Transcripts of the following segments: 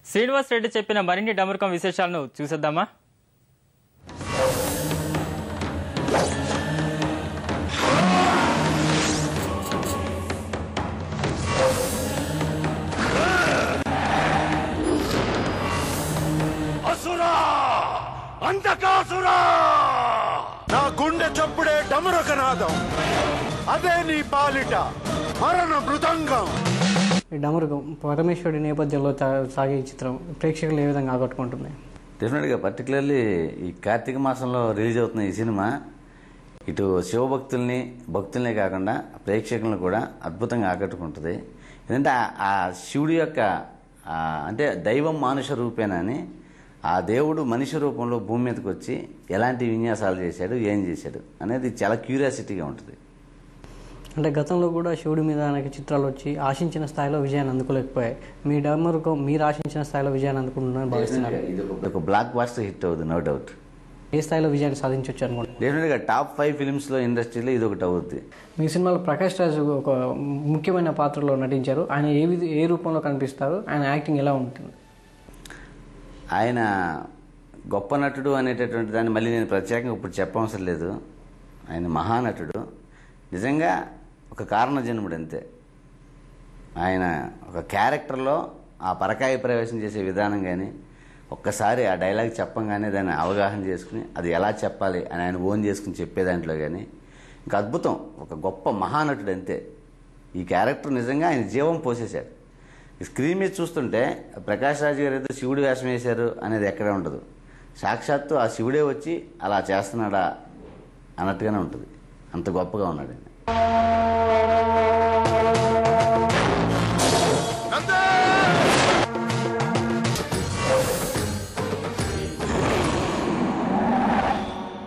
శ్రీనివాస్ రెడ్డి చెప్పిన మరిన్ని డమరుకం విశేషాలను చూసేద్దామా? అంతకాసురా నా గుండె చప్పుడే డమరుకనాదం, అదే నీ పాలిట మరణ మృదంగం. ఈ డమరుకం పరమేశ్వరుడి నేపథ్యంలో సాగే చిత్రం ప్రేక్షకులు ఏ విధంగా ఆకట్టుకుంటుంది? డెఫినెట్గా పర్టికులర్లీ ఈ కార్తీక మాసంలో రిలీజ్ అవుతున్న ఈ సినిమా ఇటు భక్తుల్నే కాకుండా ప్రేక్షకులను కూడా అద్భుతంగా ఆకట్టుకుంటుంది. ఎందుకంటే ఆ శివుడి యొక్క అంటే దైవం మానుష రూపేనని ఆ దేవుడు మనిషి రూపంలో భూమి మీదకి వచ్చి ఎలాంటి విన్యాసాలు చేశాడు, ఏం చేశాడు అనేది చాలా క్యూరియాసిటీగా ఉంటుంది. అంటే గతంలో కూడా శివుడి మీద అనేక చిత్రాలు వచ్చి ఆశించిన స్థాయిలో విజయాన్ని అందుకోలేకపోయాయి. మీ డమరుకం మీరు ఆశించిన స్థాయిలో విజయాన్ని అందుకుంటున్నారని భావిస్తున్నారు. ఇది ఒక బ్లాక్ బాస్టర్ హిట్ అవుతుంది, నో డౌట్. ఏ స్థాయిలో విజయాన్ని సాధించవచ్చు అనుకుంటున్నారు? డెఫినెట్గా టాప్ 5 ఫిల్మ్స్లో ఇండస్ట్రీలో ఇది ఒకటి అవుతుంది. మీ సినిమాలో ప్రకాష్ రాజ్ ఒక ముఖ్యమైన పాత్రలో నటించారు. ఆయన ఏ రూపంలో కనిపిస్తారు? ఆయన యాక్టింగ్ ఎలా ఉంటుంది? ఆయన గొప్ప నటుడు అనేటటువంటి దాన్ని మళ్ళీ నేను ప్రత్యేకంగా ఇప్పుడు చెప్పవసరం లేదు. ఆయన మహానటుడు, నిజంగా ఒక కారణ జన్ముడు అంతే. ఆయన ఒక క్యారెక్టర్లో ఆ పరకాయ ప్రవేశం చేసే విధానం కానీ, ఒక్కసారి ఆ డైలాగ్ చెప్పంగానే దాన్ని అవగాహన చేసుకుని అది ఎలా చెప్పాలి అని ఆయన ఓన్ చేసుకుని చెప్పే దాంట్లో కానీ ఇంకా అద్భుతం. ఒక గొప్ప మహానటుడు అంతే. ఈ క్యారెక్టర్ నిజంగా ఆయన జీవం పోసేశాడు. స్క్రీన్ మీద చూస్తుంటే ప్రకాష్ రాజ్ గారు ఏదో శివుడు వేషం వేశారు అనేది ఎక్కడే ఉండదు. సాక్షాత్తు ఆ శివుడే వచ్చి అలా చేస్తున్నాడా అన్నట్టుగానే ఉంటుంది. అంత గొప్పగా ఉన్నాడు ఆయన.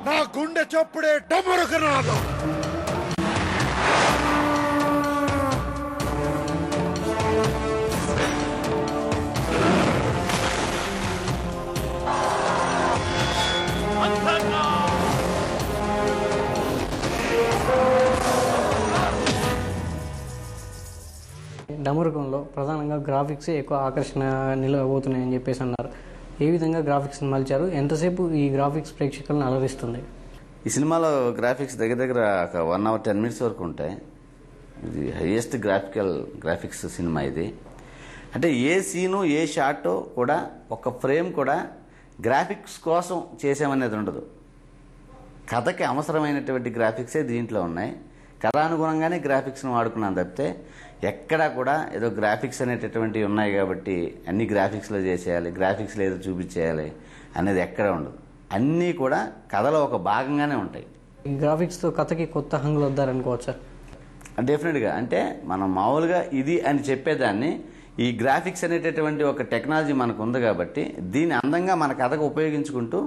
నా గుండె చప్పుడే డమరుకనాదం. డమరుకంలో ప్రధానంగా గ్రాఫిక్స్ ఎక్కువ ఆకర్షణ నిలవబోతున్నాయని చెప్పేసి అన్నారు. ఏ విధంగా గ్రాఫిక్స్ని మలిచారు? ఎంతసేపు ఈ గ్రాఫిక్స్ ప్రేక్షకులను అలరిస్తుంది? ఈ సినిమాలో గ్రాఫిక్స్ దగ్గర ఒక 1 hour 10 minutes వరకు ఉంటాయి. ఇది హైయెస్ట్ గ్రాఫిక్స్ సినిమా ఇది. అంటే ఏ సీను ఏ షాట్ కూడా ఒక ఫ్రేమ్ కూడా గ్రాఫిక్స్ కోసం చేసామనేది ఉండదు. కథకి అవసరమైనటువంటి గ్రాఫిక్సే దీంట్లో ఉన్నాయి. కథానుగుణంగానే గ్రాఫిక్స్ను వాడుకున్నాను తప్పితే ఎక్కడా కూడా ఏదో గ్రాఫిక్స్ అనేటటువంటివి ఉన్నాయి కాబట్టి అన్ని గ్రాఫిక్స్లో చేసేయాలి, గ్రాఫిక్స్లో ఏదో చూపించేయాలి అనేది ఎక్కడా ఉండదు. అన్నీ కూడా కథలో ఒక భాగంగానే ఉంటాయి. ఈ గ్రాఫిక్స్తో కథకి కొత్త హంగులు వద్దారనుకోవచ్చా? డెఫినెట్గా. అంటే మనం మామూలుగా ఇది అని చెప్పేదాన్ని ఈ గ్రాఫిక్స్ అనేటటువంటి ఒక టెక్నాలజీ మనకు ఉంది కాబట్టి దీన్ని అందంగా మన కథకు ఉపయోగించుకుంటూ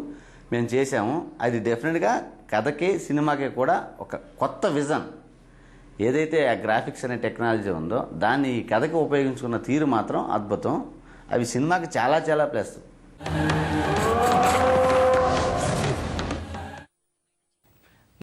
మేము చేసాము. అది డెఫినెట్గా కథకి సినిమాకి కూడా ఒక కొత్త విజన్. ఏదైతే ఆ గ్రాఫిక్స్ అనే టెక్నాలజీ ఉందో దాన్ని ఈ కథకి ఉపయోగించుకున్న తీరు మాత్రం అద్భుతం. అవి సినిమాకి చాలా చాలా ప్లస్.